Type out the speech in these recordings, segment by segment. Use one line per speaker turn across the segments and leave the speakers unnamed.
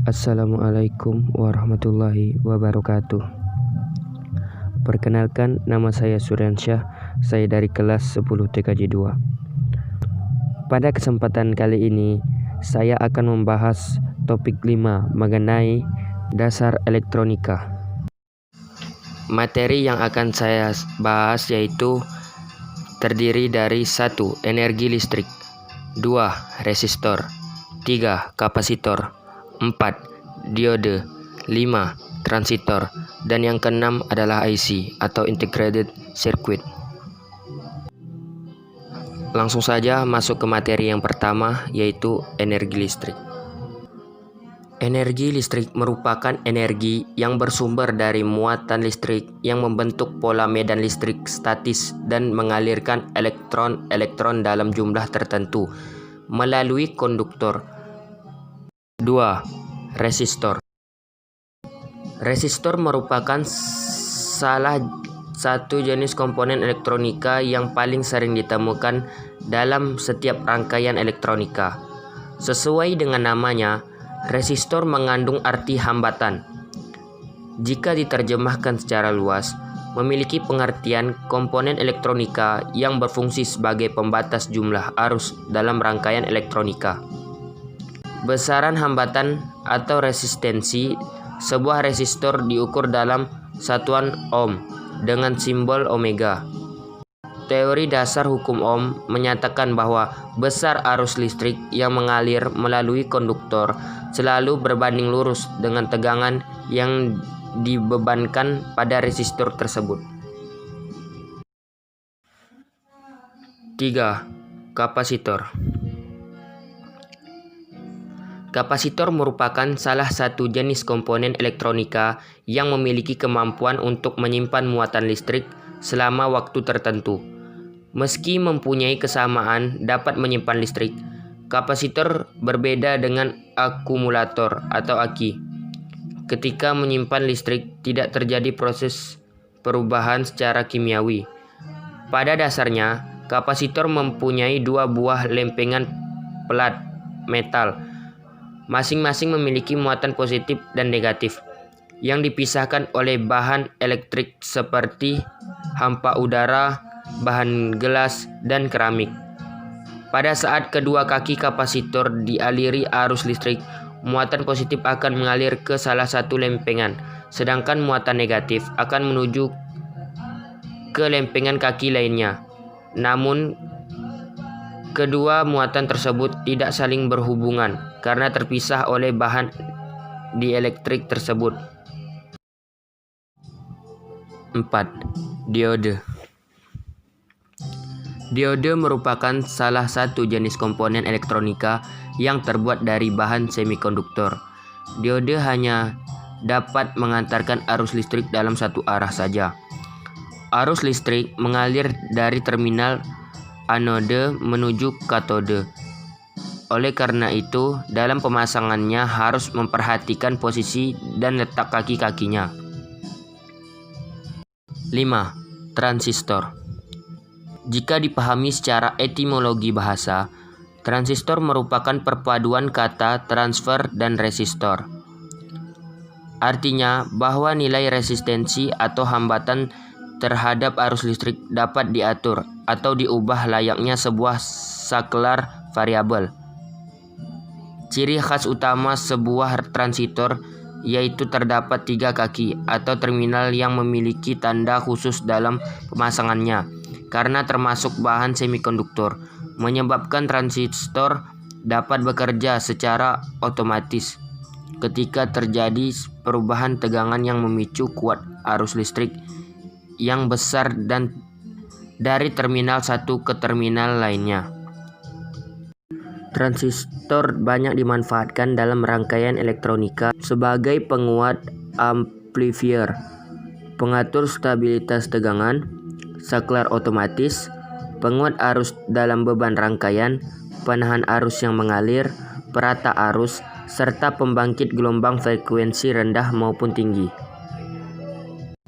Assalamualaikum warahmatullahi wabarakatuh. Perkenalkan, nama saya Suryansyah. Saya dari kelas 10 TKJ 2. Pada kesempatan kali ini, saya akan membahas topik 5 mengenai dasar elektronika. Materi yang akan saya bahas yaitu terdiri dari 1. Energi listrik, 2. Resistor, 3. Kapasitor, 4. Diode, 5. Transistor, dan yang keenam adalah IC atau Integrated Circuit. Langsung saja masuk ke materi yang pertama, yaitu energi listrik. Energi listrik merupakan energi yang bersumber dari muatan listrik yang membentuk pola medan listrik statis dan mengalirkan elektron-elektron dalam jumlah tertentu melalui konduktor. 2. Resistor. Resistor merupakan salah satu jenis komponen elektronika yang paling sering ditemukan dalam setiap rangkaian elektronika. Sesuai dengan namanya, resistor mengandung arti hambatan. Jika diterjemahkan secara luas, memiliki pengertian komponen elektronika yang berfungsi sebagai pembatas jumlah arus dalam rangkaian elektronika. Besaran hambatan atau resistensi sebuah resistor diukur dalam satuan ohm dengan simbol omega. Teori dasar hukum Ohm menyatakan bahwa besar arus listrik yang mengalir melalui konduktor selalu berbanding lurus dengan tegangan yang dibebankan pada resistor tersebut. 3. Kapasitor. Kapasitor merupakan salah satu jenis komponen elektronika yang memiliki kemampuan untuk menyimpan muatan listrik selama waktu tertentu. Meski mempunyai kesamaan dapat menyimpan listrik, kapasitor berbeda dengan akumulator atau aki. Ketika menyimpan listrik, tidak terjadi proses perubahan secara kimiawi. Pada dasarnya, kapasitor mempunyai dua buah lempengan pelat metal, masing-masing memiliki muatan positif dan negatif, yang dipisahkan oleh bahan elektrik seperti hampa udara, bahan gelas, dan keramik. Pada saat kedua kaki kapasitor dialiri arus listrik, muatan positif akan mengalir ke salah satu lempengan, sedangkan muatan negatif akan menuju ke lempengan kaki lainnya. Namun, kedua muatan tersebut tidak saling berhubungan karena terpisah oleh bahan dielektrik tersebut. 4. Diode. Diode merupakan salah satu jenis komponen elektronika yang terbuat dari bahan semikonduktor. Diode hanya dapat mengantarkan arus listrik dalam satu arah saja. Arus listrik mengalir dari terminal anode menuju katode. Oleh karena itu, dalam pemasangannya harus memperhatikan posisi dan letak kaki-kakinya. 5. Transistor. Jika dipahami secara etimologi bahasa, transistor merupakan perpaduan kata transfer dan resistor. Artinya bahwa nilai resistensi atau hambatan terhadap arus listrik dapat diatur atau diubah layaknya sebuah saklar variabel. Ciri khas utama sebuah transistor yaitu terdapat 3 kaki atau terminal yang memiliki tanda khusus dalam pemasangannya karena termasuk bahan semikonduktor, menyebabkan transistor dapat bekerja secara otomatis ketika terjadi perubahan tegangan yang memicu kuat arus listrik yang besar dan dari terminal satu ke terminal lainnya. Transistor banyak dimanfaatkan dalam rangkaian elektronika sebagai penguat amplifier, pengatur stabilitas tegangan, saklar otomatis, penguat arus dalam beban rangkaian, penahan arus yang mengalir, perata arus, serta pembangkit gelombang frekuensi rendah maupun tinggi.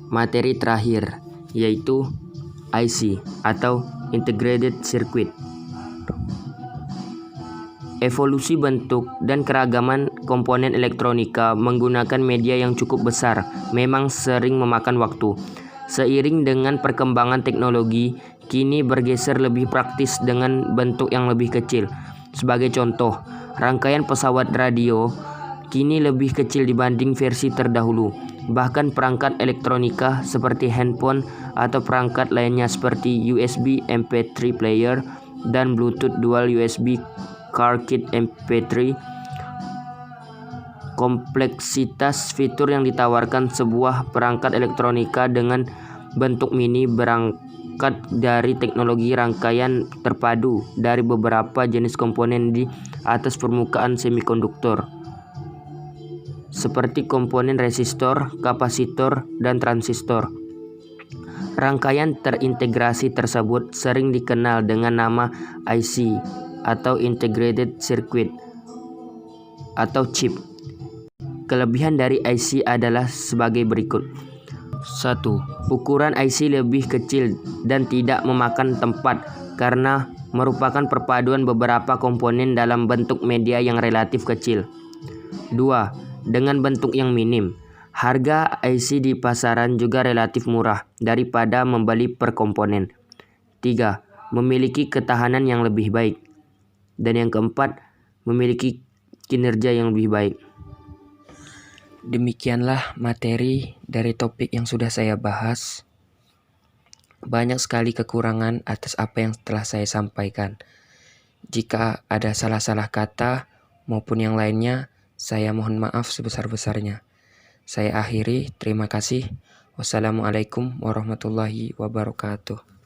Materi terakhir yaitu IC atau Integrated Circuit. Evolusi bentuk dan keragaman komponen elektronika menggunakan media yang cukup besar memang sering memakan waktu. Seiring dengan perkembangan teknologi, kini bergeser lebih praktis dengan bentuk yang lebih kecil. Sebagai contoh, rangkaian pesawat radio kini lebih kecil dibanding versi terdahulu. Bahkan perangkat elektronika seperti handphone atau perangkat lainnya seperti USB MP3 player dan Bluetooth Dual USB Car Kit MP3. Kompleksitas fitur yang ditawarkan sebuah perangkat elektronika dengan bentuk mini berangkat dari teknologi rangkaian terpadu dari beberapa jenis komponen di atas permukaan semikonduktor, seperti komponen resistor, kapasitor, dan transistor. Rangkaian terintegrasi tersebut sering dikenal dengan nama IC atau Integrated Circuit atau chip. Kelebihan dari IC adalah sebagai berikut. 1. Ukuran IC lebih kecil dan tidak memakan tempat karena merupakan perpaduan beberapa komponen dalam bentuk media yang relatif kecil. 2. Dengan bentuk yang minim, harga IC di pasaran juga relatif murah daripada membeli per komponen. 3. Memiliki ketahanan yang lebih baik. Dan yang keempat, memiliki kinerja yang lebih baik. Demikianlah materi dari topik yang sudah saya bahas. Banyak sekali kekurangan atas apa yang telah saya sampaikan. Jika ada salah-salah kata maupun yang lainnya, saya mohon maaf sebesar-besarnya. Saya akhiri, terima kasih. Wassalamualaikum warahmatullahi wabarakatuh.